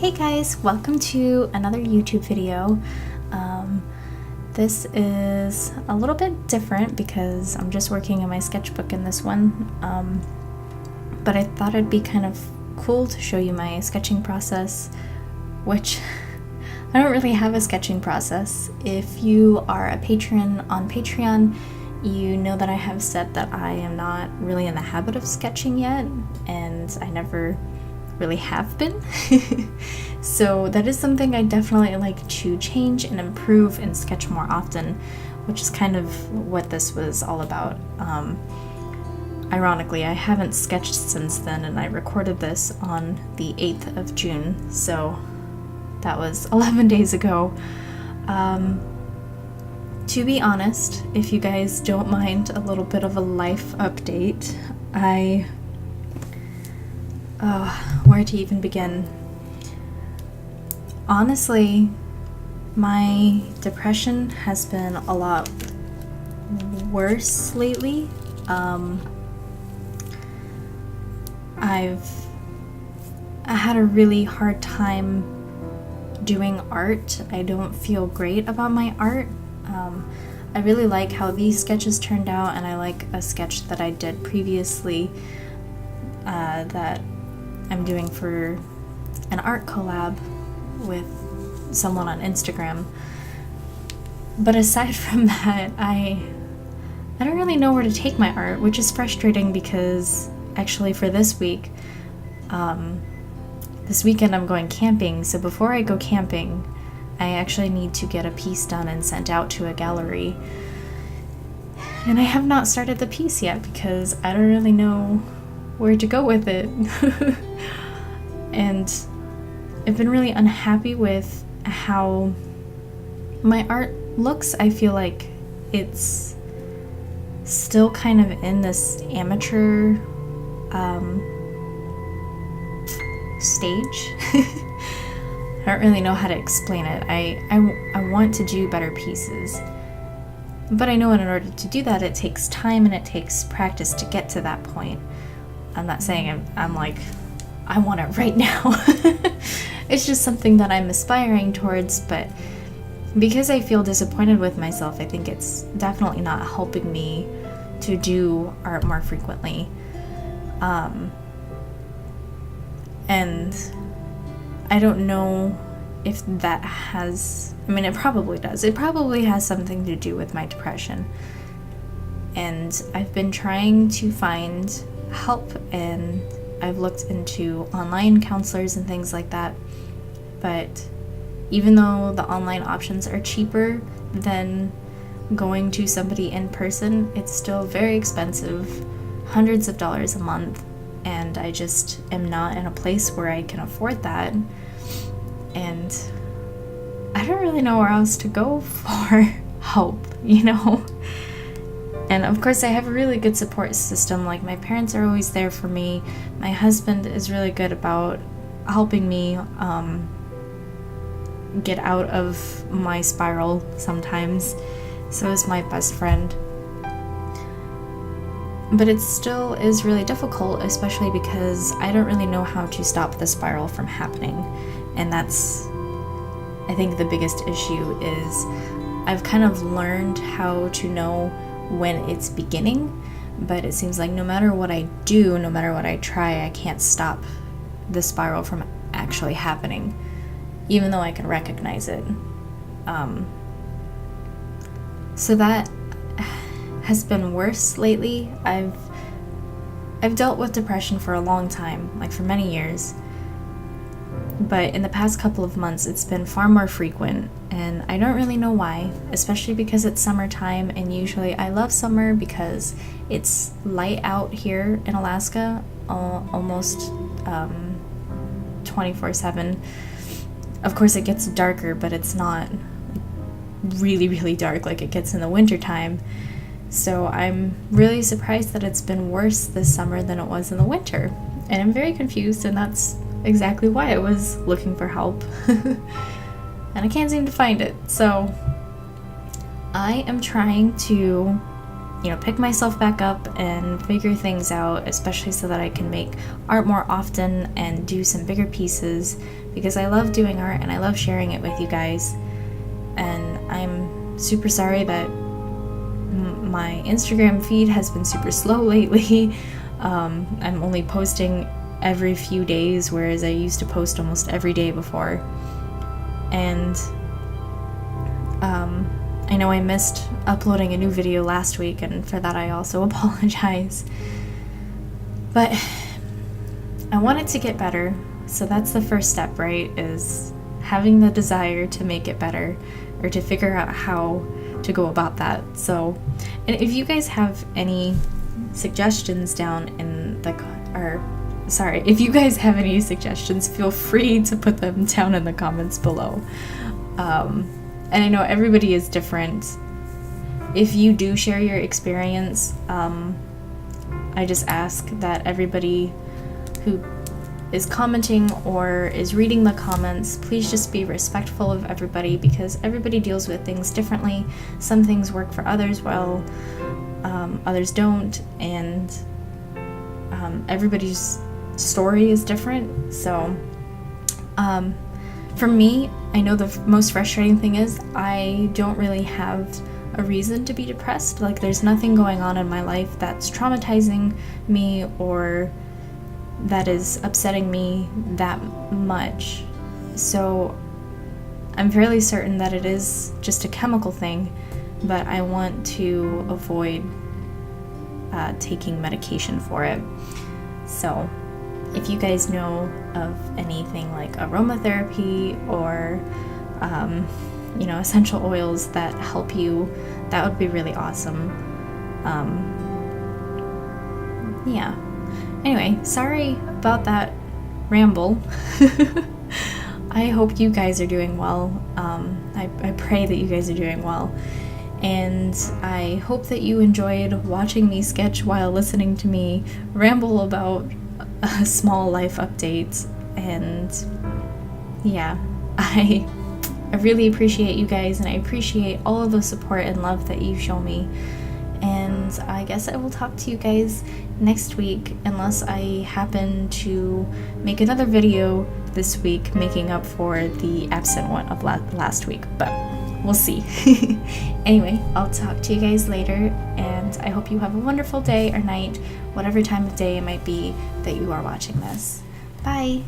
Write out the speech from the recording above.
Hey guys, welcome to another YouTube video. This is a little bit different because I'm just working in my sketchbook in this one, but I thought it'd be kind of cool to show you my sketching process, which I don't really have a sketching process. If you are a patron on Patreon, you know that I have said that I am not really in the habit of sketching yet, and I never really have been. So that is something I definitely like to change and improve and sketch more often, which is kind of what this was all about. Ironically, I haven't sketched since then, and I recorded this on the 8th of June, so that was 11 days ago. To be honest, if you guys don't mind a little bit of a life update, where to even begin? Honestly, my depression has been a lot worse lately. I had a really hard time doing art. I don't feel great about my art. I really like how these sketches turned out, and I like a sketch that I did previously that I'm doing for an art collab with someone on Instagram. But aside from that, I don't really know where to take my art, which is frustrating because actually for this week, this weekend I'm going camping, so before I go camping, I actually need to get a piece done and sent out to a gallery. And I have not started the piece yet because I don't really know where to go with it. And I've been really unhappy with how my art looks. I feel like it's still kind of in this amateur stage. I don't really know how to explain it. I want to do better pieces, but I know in order to do that it takes time and it takes practice to get to that point. I'm not saying I'm like, I want it right now. It's just something that I'm aspiring towards, but because I feel disappointed with myself, I think it's definitely not helping me to do art more frequently. And I don't know if that has, I mean, it probably does. It probably has something to do with my depression. And I've been trying to find help, and I've looked into online counselors and things like that. But even though the online options are cheaper than going to somebody in person, it's still very expensive, hundreds of dollars a month. And I just am not in a place where I can afford that. And I don't really know where else to go for help, you know? And of course I have a really good support system. Like, my parents are always there for me. My husband is really good about helping me get out of my spiral sometimes. So is my best friend. But it still is really difficult, especially because I don't really know how to stop the spiral from happening. And that's, I think, the biggest issue is I've kind of learned how to know when it's beginning, but it seems like no matter what I do, no matter what I try, I can't stop the spiral from actually happening, even though I can recognize it. So that has been worse lately. I've dealt with depression for a long time, like for many years, but in the past couple of months it's been far more frequent, and I don't really know why, especially because it's summertime, and usually I love summer because it's light out here in Alaska, almost 24/7. Of course it gets darker, but it's not really, really dark like it gets in the winter time. So I'm really surprised that it's been worse this summer than it was in the winter. And I'm very confused, and that's exactly why I was looking for help. And I can't seem to find it. So I am trying to pick myself back up and figure things out, especially so that I can make art more often and do some bigger pieces, because I love doing art and I love sharing it with you guys. And I'm super sorry that my Instagram feed has been super slow lately. I'm only posting every few days, whereas I used to post almost every day before. And I know I missed uploading a new video last week, and for that I also apologize. But I wanted to get better, so that's the first step, right? Is having the desire to make it better, or to figure out how to go about that. So, and if you guys have any suggestions down in the, if you guys have any suggestions, feel free to put them down in the comments below. And I know everybody is different. If you do share your experience, I just ask that everybody who is commenting or is reading the comments, please just be respectful of everybody, because everybody deals with things differently. Some things work for others well, others don't, and everybody's story is different. So for me, I know the most frustrating thing is I don't really have a reason to be depressed. Like, there's nothing going on in my life that's traumatizing me or that is upsetting me that much. So I'm fairly certain that it is just a chemical thing, but I want to avoid taking medication for it. So if you guys know of anything like aromatherapy or essential oils that help you, that would be really awesome. Yeah. Anyway, sorry about that ramble. I hope you guys are doing well. I pray that you guys are doing well. And I hope that you enjoyed watching me sketch while listening to me ramble about a small life update. And yeah, I really appreciate you guys, and I appreciate all of the support and love that you show me. And I guess I will talk to you guys next week, unless I happen to make another video this week making up for the absent one of last week, but we'll see. Anyway, I'll talk to you guys later, and I hope you have a wonderful day or night, whatever time of day it might be that you are watching this. Bye!